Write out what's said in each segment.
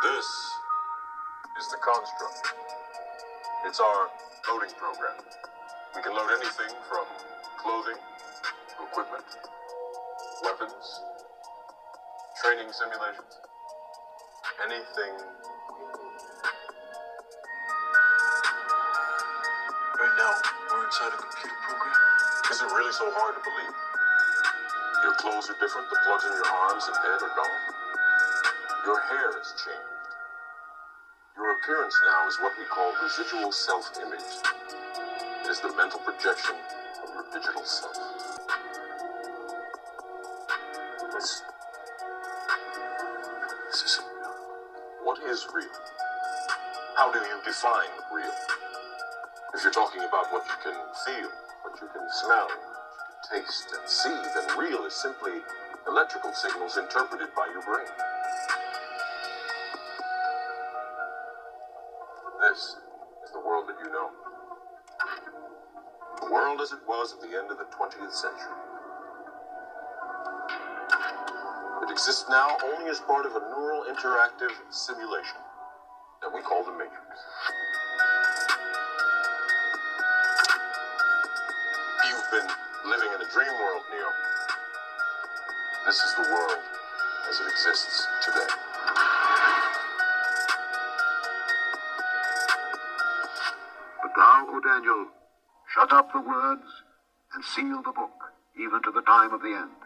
This is the construct. It's our loading program. We can load anything from clothing to equipment, weapons, training simulations, anything we need. Right now, we're inside a computer program. Is it really so hard to believe? Your clothes are different, the plugs in your arms and head are gone. Your hair has changed. Your appearance now is what we call residual self-image. It is the mental projection of your digital self. This isn't real. What is real? How do you define real? If you're talking about what you can feel, what you can smell, taste, and see, then real is simply electrical signals interpreted by your brain. This is the world that you know. The world as it was at the end of the 20th century. It exists now only as part of a neural interactive simulation that we call the Matrix. You've been living in a dream world, Neo. This is the world as it exists today. But thou, O Daniel, shut up the words and seal the book, even to the time of the end.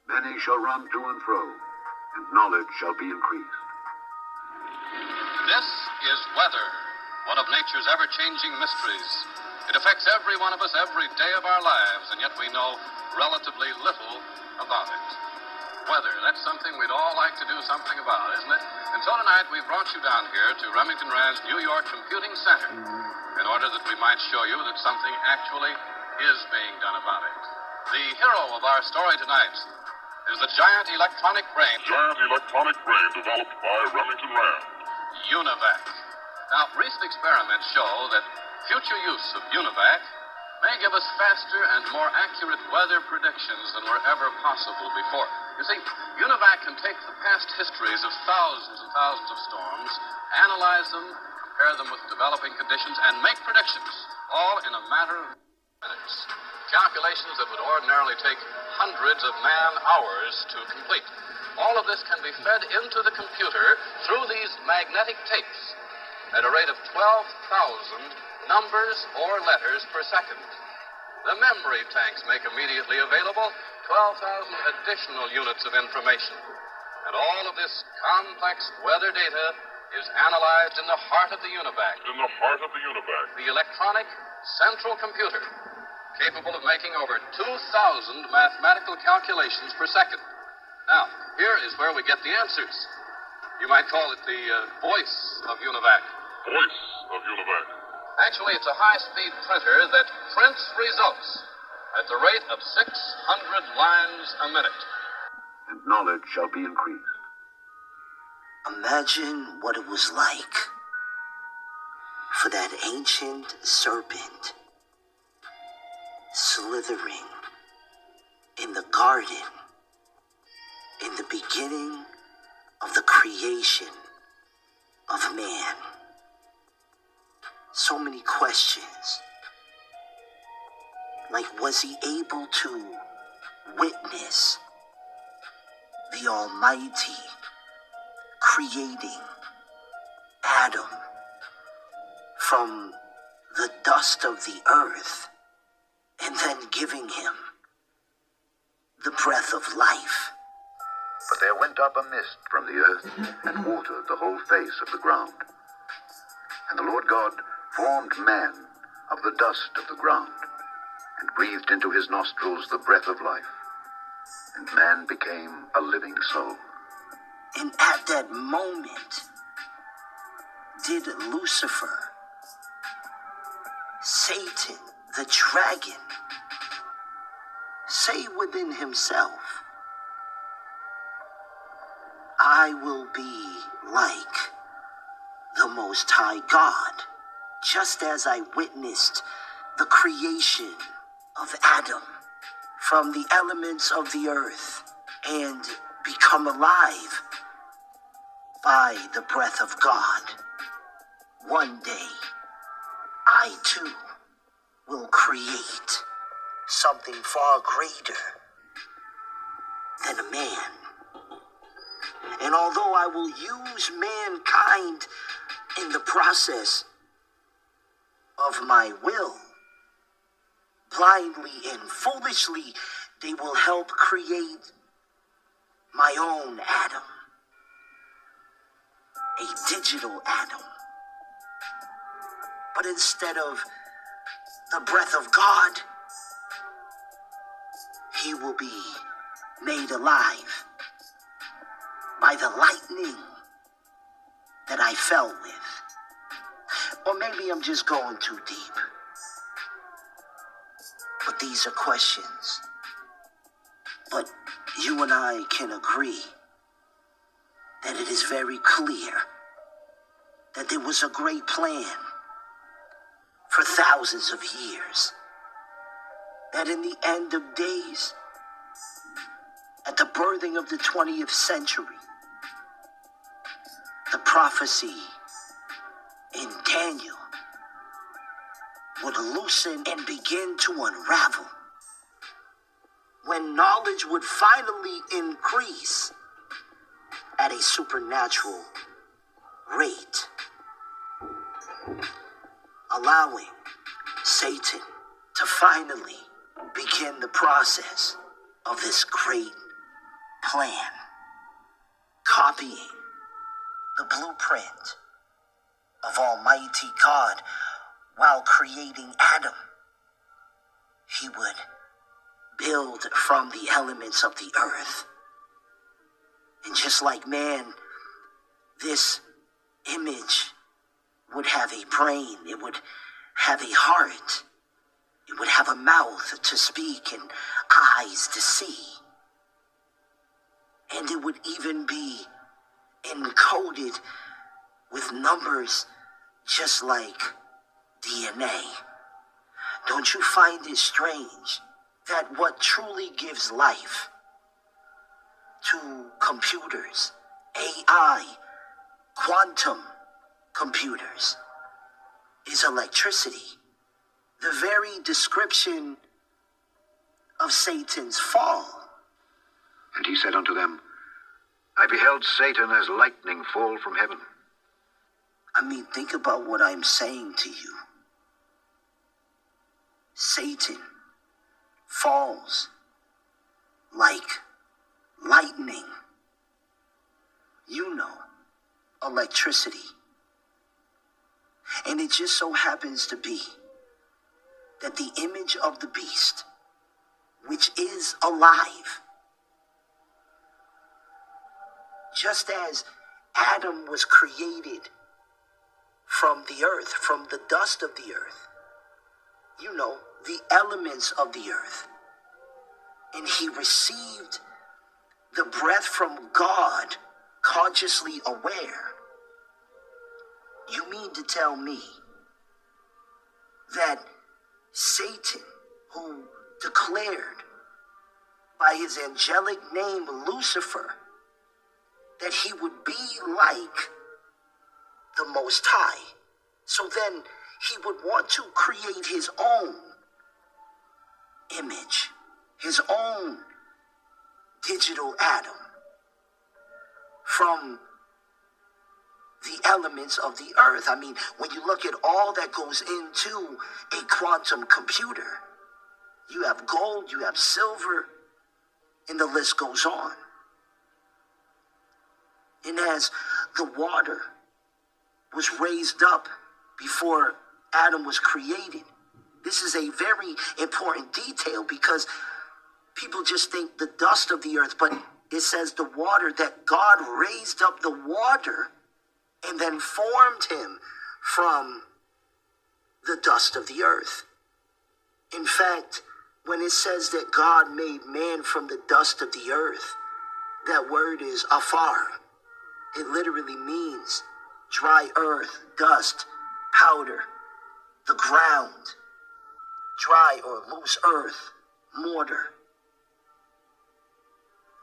Many shall run to and fro, and knowledge shall be increased. This is weather, one of nature's ever-changing mysteries. It affects every one of us every day of our lives, and yet we know relatively little about it. Weather, that's something we'd all like to do something about, isn't it? And so tonight we brought you down here to Remington Rand's New York Computing Center in order that we might show you that something actually is being done about it. The hero of our story tonight is the giant electronic brain developed by Remington Rand. UNIVAC. Now, recent experiments show that future use of UNIVAC may give us faster and more accurate weather predictions than were ever possible before. You see, UNIVAC can take the past histories of thousands and thousands of storms, analyze them, compare them with developing conditions, and make predictions, all in a matter of minutes. Calculations that would ordinarily take hundreds of man-hours to complete. All of this can be fed into the computer through these magnetic tapes at a rate of 12,000 numbers or letters per second. The memory tanks make immediately available 12,000 additional units of information. And all of this complex weather data is analyzed in the heart of the UNIVAC. The electronic central computer, capable of making over 2,000 mathematical calculations per second. Now, here is where we get the answers. You might call it the voice of UNIVAC. Actually, it's a high-speed printer that prints results at the rate of 600 lines a minute. And knowledge shall be increased. Imagine what it was like for that ancient serpent slithering in the garden in the beginning of the creation of man. So many questions. Like, was he able to witness the Almighty creating Adam from the dust of the earth and then giving him the breath of life? But there went up a mist from the earth and watered the whole face of the ground. And the Lord God formed man of the dust of the ground and breathed into his nostrils the breath of life. And man became a living soul. And at that moment, did Lucifer, Satan, the dragon, say within himself, I will be like the Most High God, just as I witnessed the creation of Adam from the elements of the earth and become alive by the breath of God, one day I too will create something far greater than a man. And although I will use mankind in the process of my will, blindly and foolishly, they will help create my own Adam, a digital Adam. But instead of the breath of God, he will be made alive by the lightning that I fell with. Or maybe I'm just going too deep. But these are questions. But you and I can agree that it is very clear that there was a great plan for thousands of years. That in the end of days, at the birthing of the 20th century, the prophecy in Daniel would loosen and begin to unravel, when knowledge would finally increase at a supernatural rate, allowing Satan to finally begin the process of this great plan, copying the blueprint of Almighty God. While creating Adam, he would build from the elements of the earth. And just like man, this image would have a brain, it would have a heart, it would have a mouth to speak and eyes to see. And it would even be encoded with numbers just like DNA. Don't you find it strange that what truly gives life to computers, AI, quantum computers, is electricity? The very description of Satan's fall. And he said unto them, I beheld Satan as lightning fall from heaven. I mean, think about what I'm saying to you. Satan falls like lightning. You know, electricity. And it just so happens to be that the image of the beast, which is alive, just as Adam was created from the earth, from the dust of the earth, you know, the elements of the earth, and he received the breath from God, consciously aware. You mean to tell me that Satan, who declared by his angelic name Lucifer that he would be like the Most High, so then he would want to create his own image, his own digital Adam from the elements of the earth. I mean, when you look at all that goes into a quantum computer, you have gold, you have silver, and the list goes on. And as the water was raised up before Adam was created, this is a very important detail because people just think the dust of the earth, but it says the water, that God raised up the water and then formed him from the dust of the earth. In fact, when it says that God made man from the dust of the earth, that word is afar. It literally means dry earth, dust, powder, the ground, dry or loose earth, mortar,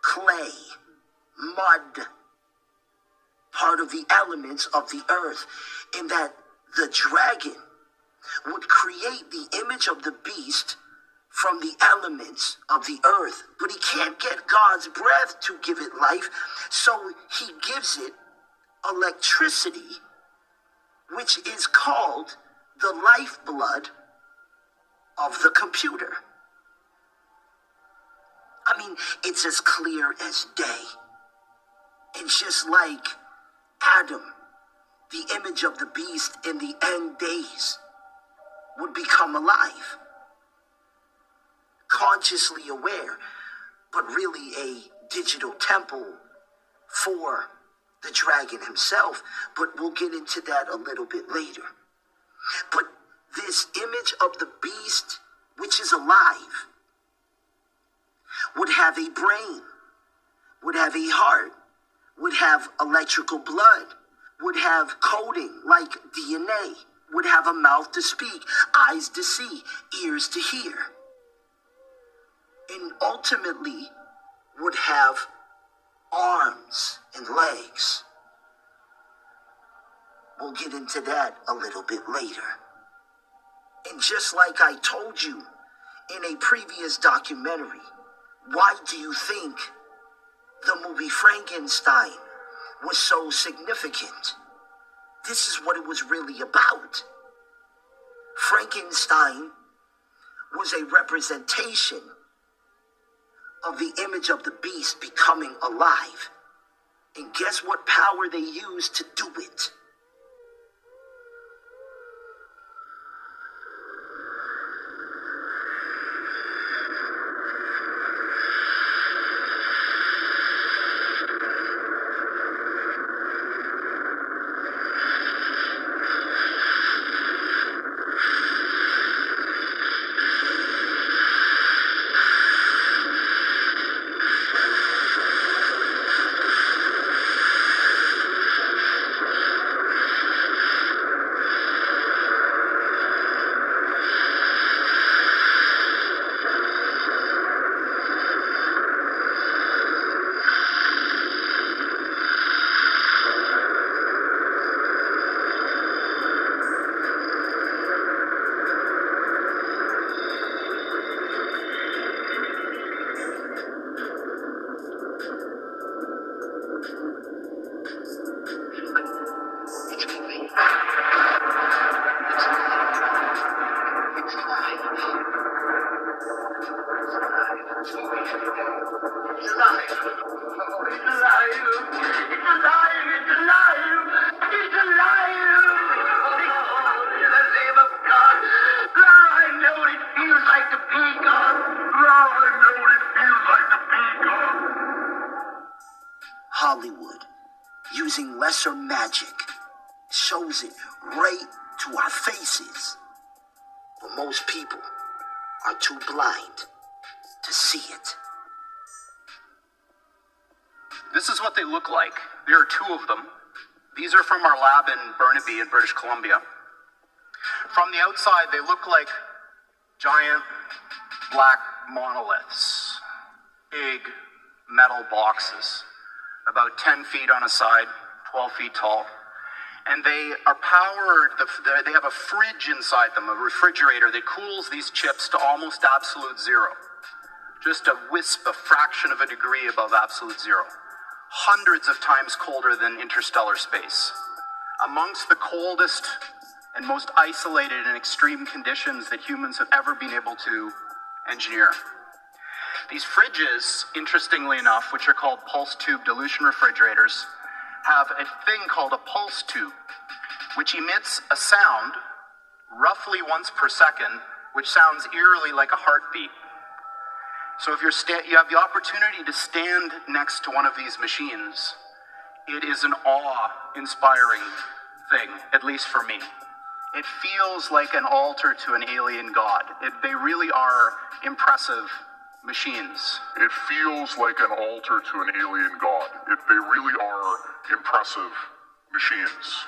clay, mud, part of the elements of the earth, in that the dragon would create the image of the beast from the elements of the earth. But he can't get God's breath to give it life, so he gives it electricity, which is called the lifeblood of the computer. I mean, it's as clear as day. It's just like Adam, the image of the beast in the end days, would become alive, consciously aware, but really a digital temple for the dragon himself. But we'll get into that a little bit later. But this image of the beast, which is alive, would have a brain, would have a heart, would have electrical blood, would have coding like DNA, would have a mouth to speak, eyes to see, ears to hear, and ultimately would have arms and legs. We'll get into that a little bit later. And just like I told you in a previous documentary, why do you think the movie Frankenstein was so significant? This is what it was really about. Frankenstein was a representation of the image of the beast becoming alive. And guess what power they used to do it? Hollywood, using lesser magic, shows it right to our faces. But most people are too blind to see it. This is what they look like. There are two of them. These are from our lab in Burnaby in British Columbia. From the outside, they look like giant black monoliths, big metal boxes, about 10 feet on a side, 12 feet tall. And they are powered, they have a fridge inside them, a refrigerator that cools these chips to almost absolute zero. Just a wisp, a fraction of a degree above absolute zero. Hundreds of times colder than interstellar space. Amongst the coldest and most isolated and extreme conditions that humans have ever been able to engineer. These fridges, interestingly enough, which are called pulse tube dilution refrigerators, have a thing called a pulse tube, which emits a sound roughly once per second, which sounds eerily like a heartbeat. So if you have the opportunity to stand next to one of these machines, it is an awe-inspiring thing, at least for me. It feels like an altar to an alien god. They really are impressive machines. It feels like an altar to an alien god. They really are impressive machines.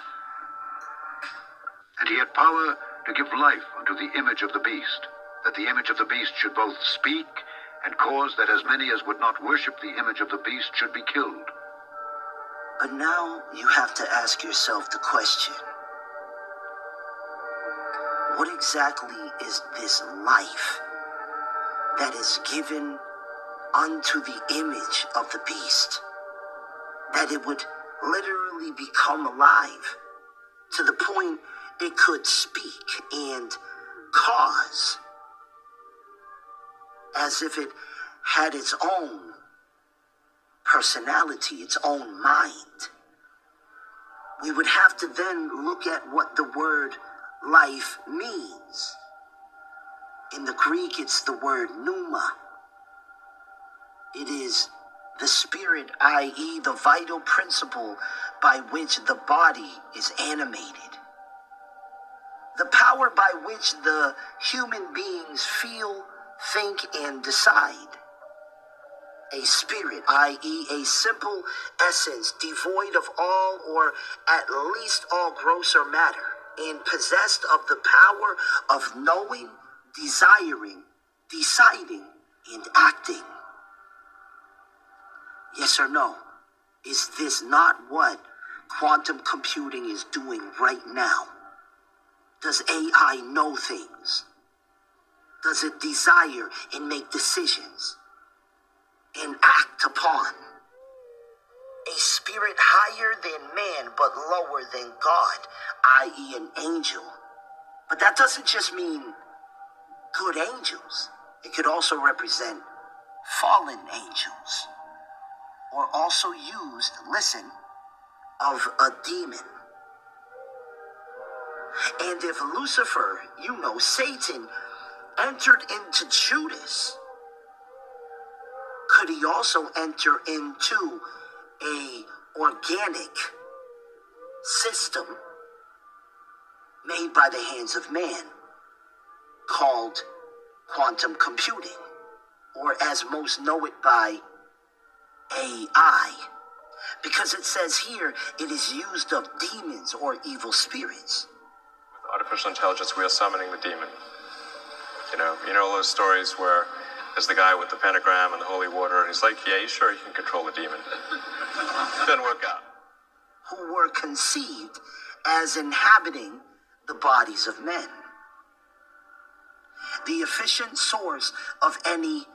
And he had power to give life unto the image of the beast, that the image of the beast should both speak and cause that as many as would not worship the image of the beast should be killed. But now you have to ask yourself the question, what exactly is this life that is given unto the image of the beast, that it would literally become alive to the point it could speak and cause as if it had its own personality, its own mind? We would have to then look at what the word life means. In the Greek, it's the word pneuma. It is the spirit, i.e., the vital principle by which the body is animated. The power by which the human beings feel, think, and decide. A spirit, i.e., a simple essence devoid of all or at least all grosser matter, and possessed of the power of knowing, desiring, deciding, and acting. Yes or no? Is this not what quantum computing is doing right now? Does AI know things? Does it desire and make decisions and act upon? A spirit higher than man but lower than God, i.e. an angel. But that doesn't just mean good angels. It could also represent fallen angels, or also used, listen, of a demon. And if Lucifer, Satan, entered into Judas, could he also enter into a organic system made by the hands of man called quantum computing, or as most know it by AI? Because it says here it is used of demons or evil spirits. With artificial intelligence, we are summoning the demon. You know those stories where there's the guy with the pentagram and the holy water, and he's like, yeah, you sure you can control the demon? Didn't work out. Who were conceived as inhabiting the bodies of men. The efficient source of any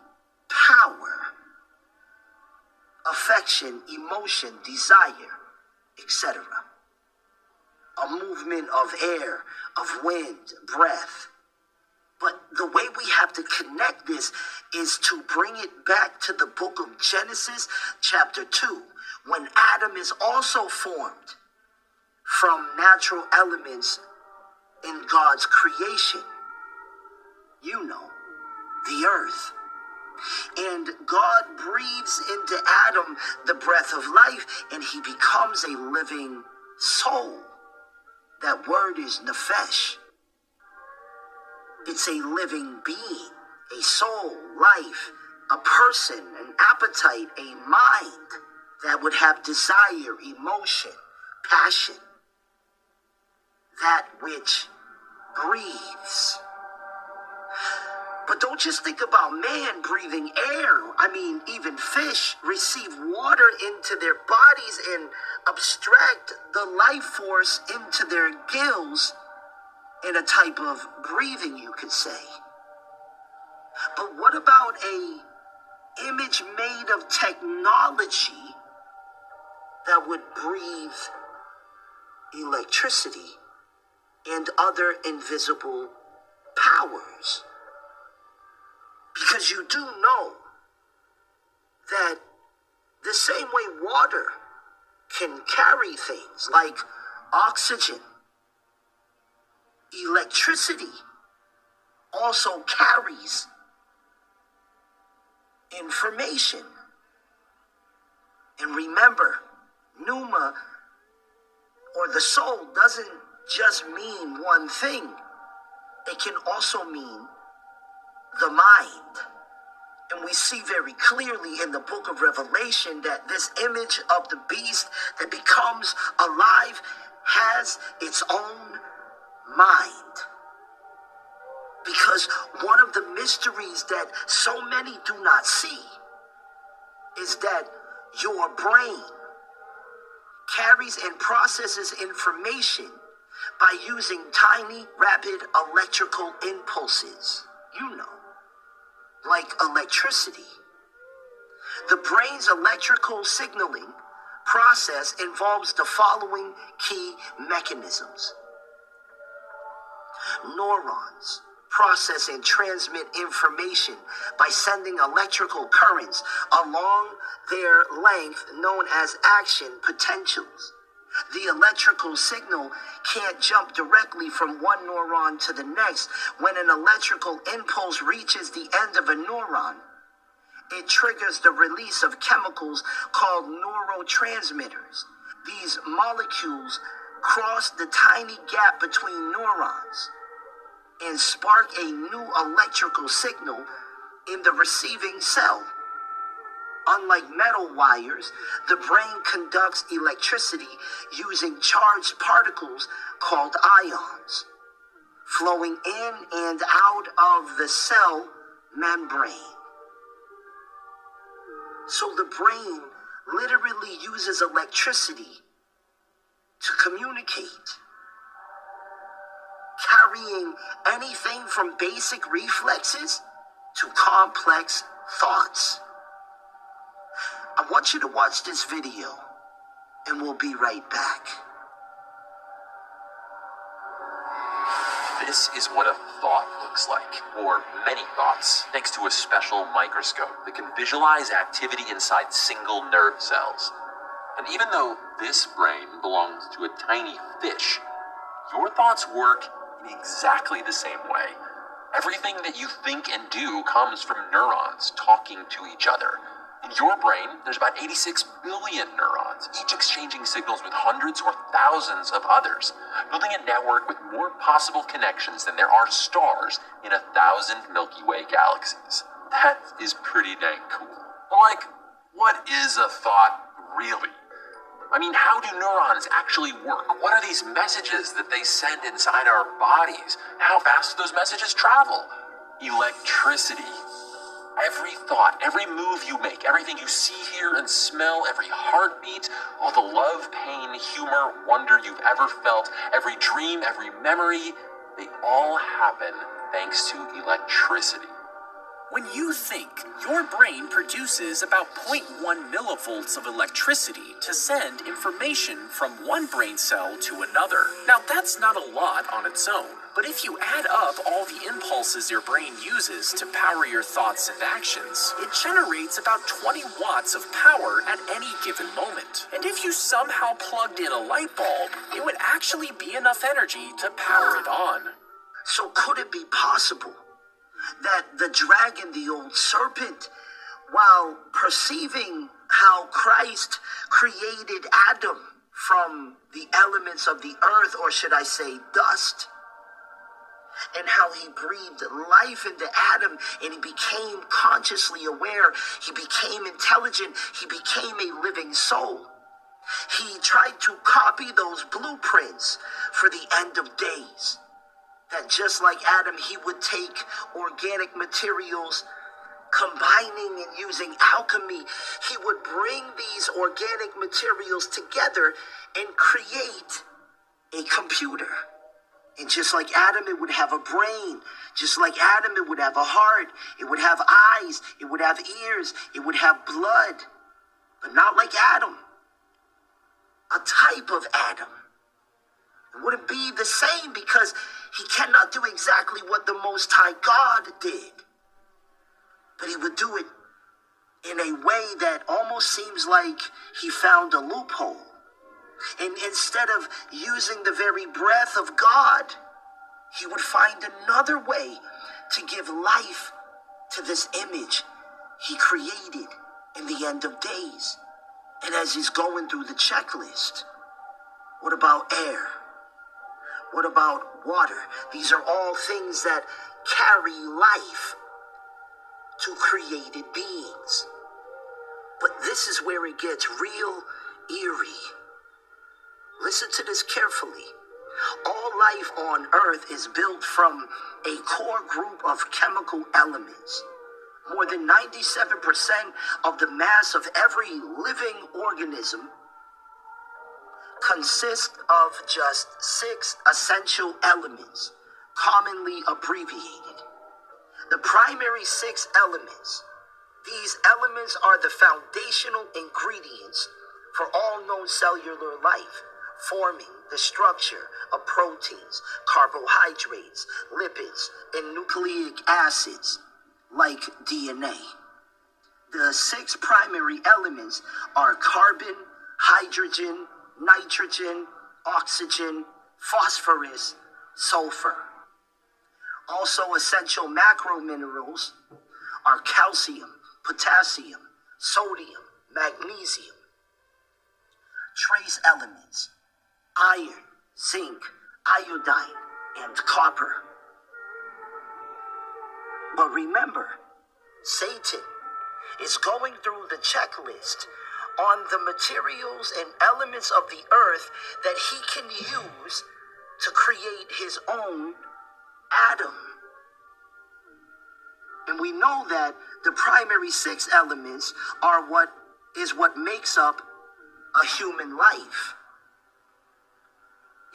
power, affection, emotion, desire, etc. A movement of air, of wind, breath. But the way we have to connect this is to bring it back to the book of Genesis, chapter 2, when Adam is also formed from natural elements in God's creation. The earth. And God breathes into Adam the breath of life, and he becomes a living soul. That word is nephesh. It's a living being, a soul, life, a person, an appetite, a mind that would have desire, emotion, passion. That which breathes. But don't just think about man breathing air. Even fish receive water into their bodies and abstract the life force into their gills in a type of breathing, you could say. But what about a image made of technology that would breathe electricity and other invisible powers? Because you do know that the same way water can carry things like oxygen, electricity also carries information. And remember, pneuma, or the soul, doesn't just mean one thing. It can also mean the mind. And we see very clearly in the book of Revelation that this image of the beast that becomes alive has its own mind. Because one of the mysteries that so many do not see is that your brain carries and processes information by using tiny, rapid electrical impulses. You know, like electricity. The brain's electrical signaling process involves the following key mechanisms. Neurons process and transmit information by sending electrical currents along their length known as action potentials. The electrical signal can't jump directly from one neuron to the next. When an electrical impulse reaches the end of a neuron, it triggers the release of chemicals called neurotransmitters. These molecules cross the tiny gap between neurons and spark a new electrical signal in the receiving cell. Unlike metal wires, the brain conducts electricity using charged particles called ions, flowing in and out of the cell membrane. So the brain literally uses electricity to communicate, carrying anything from basic reflexes to complex thoughts. I want you to watch this video, and we'll be right back. This is what a thought looks like, or many thoughts, thanks to a special microscope that can visualize activity inside single nerve cells. And even though this brain belongs to a tiny fish, your thoughts work in exactly the same way. Everything that you think and do comes from neurons talking to each other. In your brain, there's about 86 billion neurons, each exchanging signals with hundreds or thousands of others, building a network with more possible connections than there are stars in 1,000 Milky Way galaxies. That is pretty dang cool. But like, what is a thought really? I mean, how do neurons actually work? What are these messages that they send inside our bodies? How fast do those messages travel? Electricity. Every thought, every move you make, everything you see, hear, and smell, every heartbeat, all the love, pain, humor, wonder you've ever felt, every dream, every memory, they all happen thanks to electricity. When you think, your brain produces about 0.1 millivolts of electricity to send information from one brain cell to another. Now, that's not a lot on its own, but if you add up all the impulses your brain uses to power your thoughts and actions, it generates about 20 watts of power at any given moment. And if you somehow plugged in a light bulb, it would actually be enough energy to power it on. So could it be possible that the dragon, the old serpent, while perceiving how Christ created Adam from the elements of the earth, or should I say dust, and how he breathed life into Adam and he became consciously aware, he became intelligent, he became a living soul. He tried to copy those blueprints for the end of days. That just like Adam, he would take organic materials, combining and using alchemy. He would bring these organic materials together and create a computer. And just like Adam, it would have a brain. Just like Adam, it would have a heart. It would have eyes. It would have ears. It would have blood. But not like Adam. A type of Adam. It wouldn't be the same because he cannot do exactly what the Most High God did. But he would do it in a way that almost seems like he found a loophole. And instead of using the very breath of God, he would find another way to give life to this image he created in the end of days. And as he's going through the checklist, what about air? What about water? These are all things that carry life to created beings. But this is where it gets real eerie. Listen to this carefully. All life on Earth is built from a core group of chemical elements. More than 97% of the mass of every living organism consist of just 6 essential elements, commonly abbreviated. The primary 6 elements. These elements are the foundational ingredients for all known cellular life, forming the structure of proteins, carbohydrates, lipids, and nucleic acids, like DNA. The 6 primary elements are carbon, hydrogen, nitrogen, oxygen, phosphorus, sulfur. Also essential macro minerals are calcium, potassium, sodium, magnesium. Trace elements: iron, zinc, iodine, and copper. But remember, Satan is going through the checklist on the materials and elements of the earth that he can use to create his own Adam. And we know that the primary 6 elements are what makes up a human life.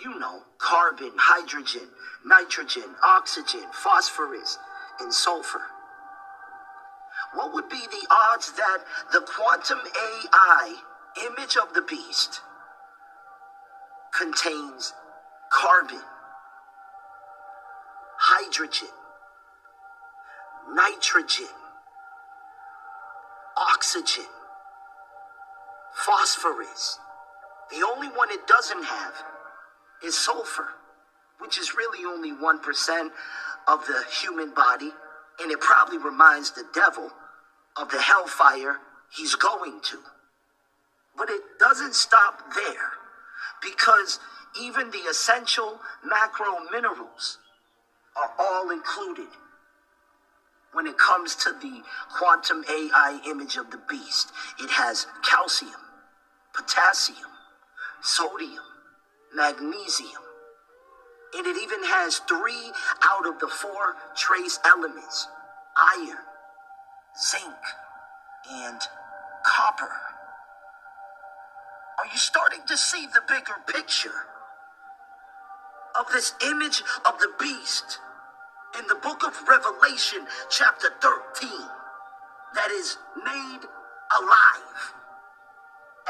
You know, carbon, hydrogen, nitrogen, oxygen, phosphorus, and sulfur. What would be the odds that the quantum AI image of the beast contains carbon, hydrogen, nitrogen, oxygen, phosphorus? The only one it doesn't have is sulfur, which is really only 1% of the human body, and it probably reminds the devil of the hellfire he's going to. But it doesn't stop there, because even the essential macro minerals are all included when it comes to the quantum AI image of the beast. It has calcium, potassium, sodium, magnesium, and it even has 3 out of the 4 trace elements: iron, zinc, and copper. Are you starting to see the bigger picture of this image of the beast in the book of Revelation, chapter 13, that is made alive?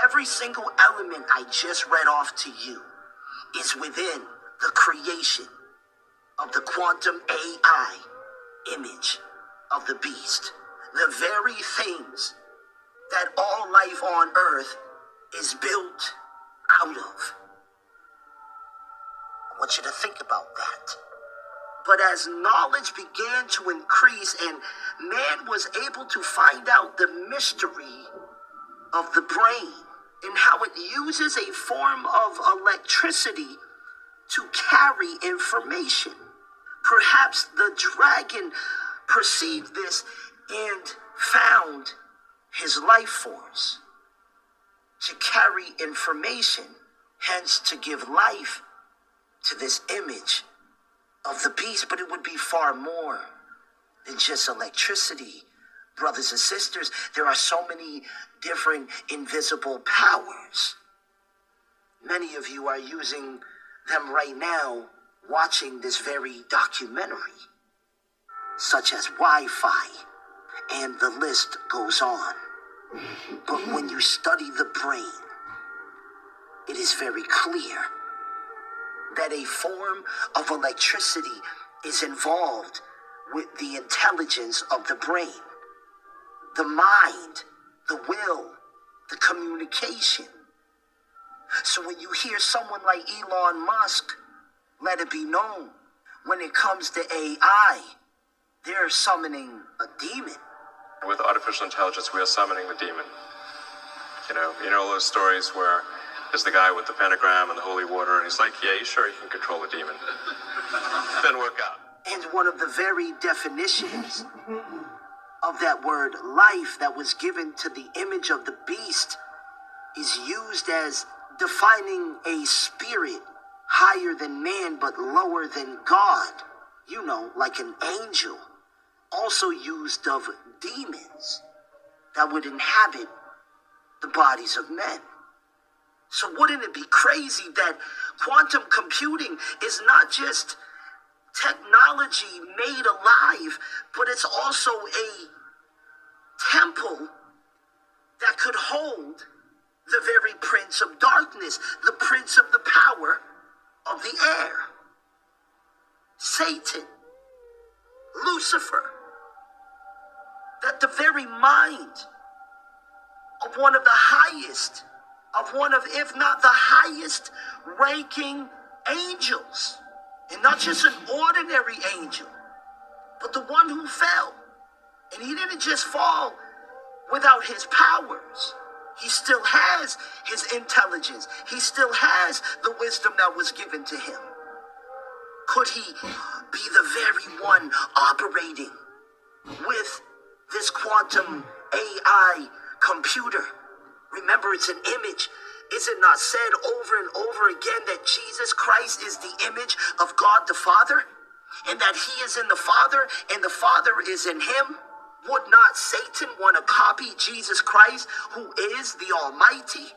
Every single element I just read off to you is within the creation of the quantum AI image of the beast. The very things that all life on earth is built out of. I want you to think about that. But as knowledge began to increase and man was able to find out the mystery of the brain and how it uses a form of electricity to carry information, perhaps the dragon perceived this and found his life force to carry information, hence to give life to this image of the beast. But it would be far more than just electricity, brothers and sisters. There are so many different invisible powers. Many of you are using them right now, watching this very documentary, such as Wi-Fi, and the list goes on. But when you study the brain, it is very clear that a form of electricity is involved with the intelligence of the brain, the mind, the will, the communication. So when you hear someone like Elon Musk, let it be known, when it comes to AI, they're summoning a demon. With artificial intelligence, we are summoning the demon. You know those stories where there's the guy with the pentagram and the holy water, and he's like, yeah, you sure you can control the demon? Didn't work out. And one of the very definitions of that word life that was given to the image of the beast is used as defining a spirit higher than man but lower than God. You know, like an angel. Also used of demons that would inhabit the bodies of men. So wouldn't it be crazy that quantum computing is not just technology made alive, but it's also a temple that could hold the very prince of darkness, the prince of the power of the air, Satan, Lucifer, that the very mind of one of the highest, if not the highest ranking angels, and not just an ordinary angel, but the one who fell. And he didn't just fall without his powers. He still has his intelligence. He still has the wisdom that was given to him. Could he be the very one operating with this quantum AI computer? Remember, it's an image. Is it not said over and over again that Jesus Christ is the image of God the Father? And that he is in the Father and the Father is in him? Would not Satan want to copy Jesus Christ, who is the Almighty?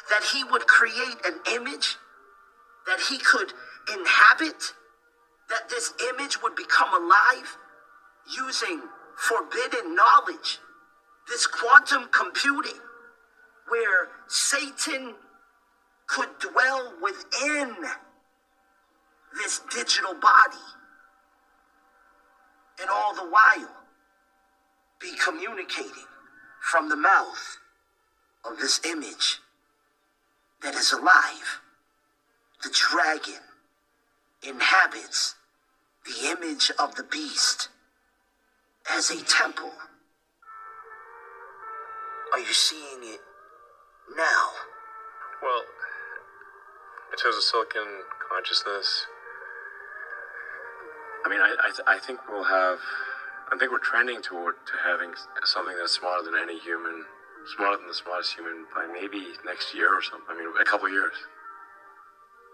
That he would create an image that he could inhabit? That this image would become alive using forbidden knowledge? This quantum computing, where Satan could dwell within this digital body, and all the while be communicating from the mouth of this image that is alive. The dragon inhabits the image of the beast as a temple. Are you seeing it now? Well, in terms of silicon consciousness, I mean, I think we'll have, I think we're trending to having something that's smarter than any human, smarter than the smartest human by maybe next year or something. I mean, a couple years.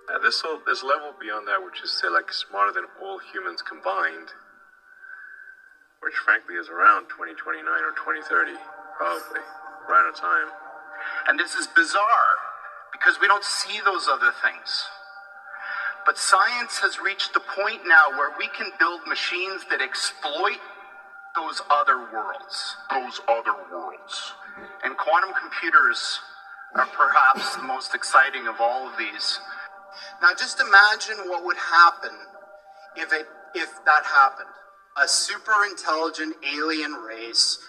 There's a level beyond that, which is, say, like smarter than all humans combined, which frankly is around 2029 or 2030, probably, right on time. And this is bizarre, because we don't see those other things. But science has reached the point now where we can build machines that exploit those other worlds. And quantum computers are perhaps the most exciting of all of these. Now just imagine what would happen if that happened. A super intelligent alien race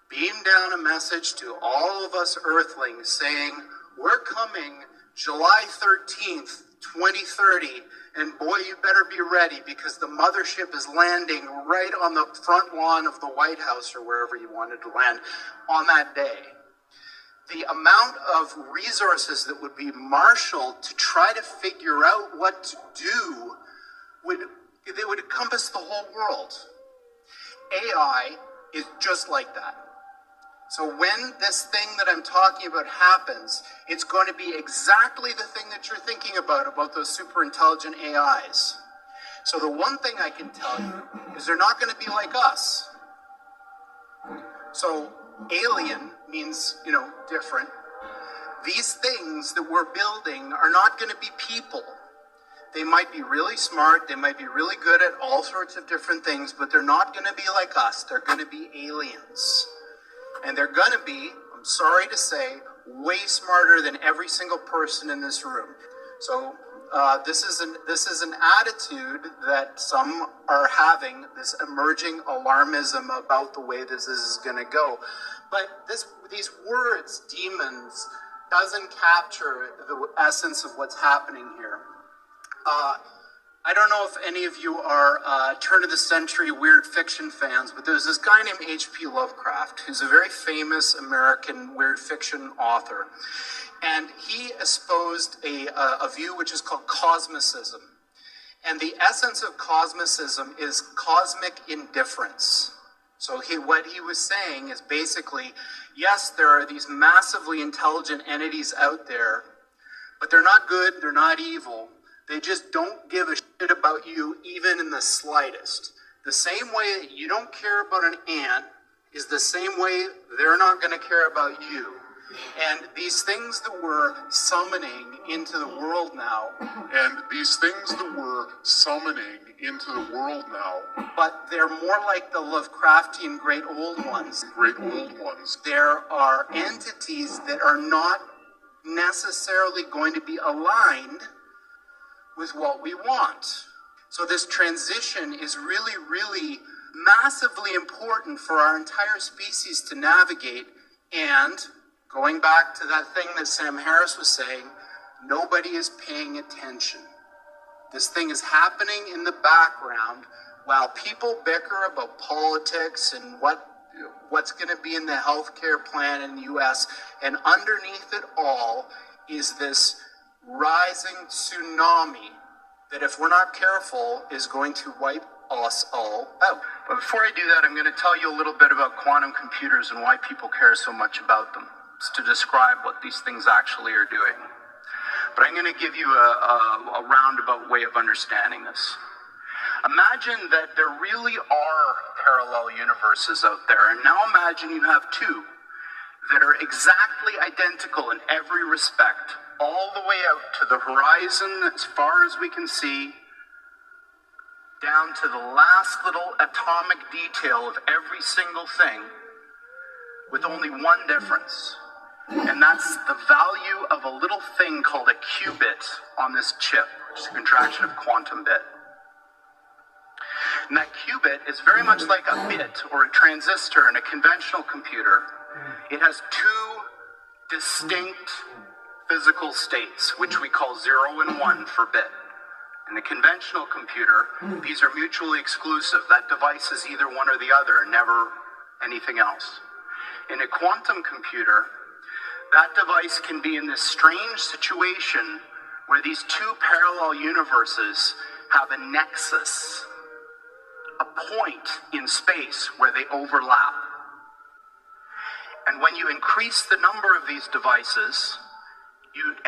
beamed down a message to all of us Earthlings saying, we're coming July 13th, 2030, and boy, you better be ready because the mothership is landing right on the front lawn of the White House or wherever you wanted to land on that day. The amount of resources that would be marshaled to try to figure out what to do would encompass the whole world. AI is just like that. So when this thing that I'm talking about happens, it's going to be exactly the thing that you're thinking about those super intelligent AIs. So the one thing I can tell you is they're not going to be like us. So alien means, different. These things that we're building are not going to be people. They might be really smart, they might be really good at all sorts of different things, but they're not going to be like us. They're going to be aliens. And they're going to be, I'm sorry to say, way smarter than every single person in this room. So this is an attitude that some are having, this emerging alarmism about the way this is going to go. But these words, demons, doesn't capture the essence of what's happening here. I don't know if any of you are turn-of-the-century weird fiction fans, but there's this guy named H.P. Lovecraft, who's a very famous American weird fiction author. And he espoused a view which is called cosmicism. And the essence of cosmicism is cosmic indifference. So what he was saying is basically, yes, there are these massively intelligent entities out there, but they're not good, they're not evil. They just don't give a shit about you even in the slightest. The same way that you don't care about an ant is the same way they're not going to care about you. And these things that we're summoning into the world now, but they're more like the Lovecraftian great old ones. There are entities that are not necessarily going to be aligned with what we want. So this transition is really, really massively important for our entire species to navigate. And going back to that thing that Sam Harris was saying, nobody is paying attention. This thing is happening in the background while people bicker about politics and what's going to be in the healthcare plan in the US. And underneath it all is this rising tsunami that, if we're not careful, is going to wipe us all out. But before I do that, I'm going to tell you a little bit about quantum computers and why people care so much about them. It's to describe what these things actually are doing. But I'm going to give you a roundabout way of understanding this. Imagine that there really are parallel universes out there, and now imagine you have two that are exactly identical in every respect, all the way out to the horizon as far as we can see, down to the last little atomic detail of every single thing, with only one difference. And that's the value of a little thing called a qubit on this chip, which is a contraction of quantum bit. And that qubit is very much like a bit or a transistor in a conventional computer. It has two distinct physical states, which we call 0 and 1 for bit. In the conventional computer, these are mutually exclusive. That device is either one or the other, never anything else. In a quantum computer, that device can be in this strange situation where these two parallel universes have a nexus, a point in space where they overlap. And when you increase the number of these devices,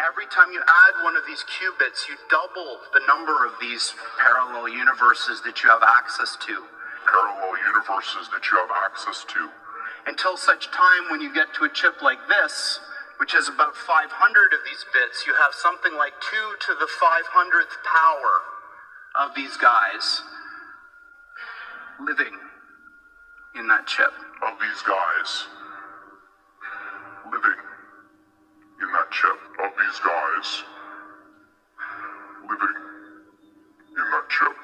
every time you add one of these qubits, you double the number of these parallel universes that you have access to. Until such time when you get to a chip like this, which has about 500 of these bits, you have something like 2 to the 500th power of these guys living in that chip. Living in that chip.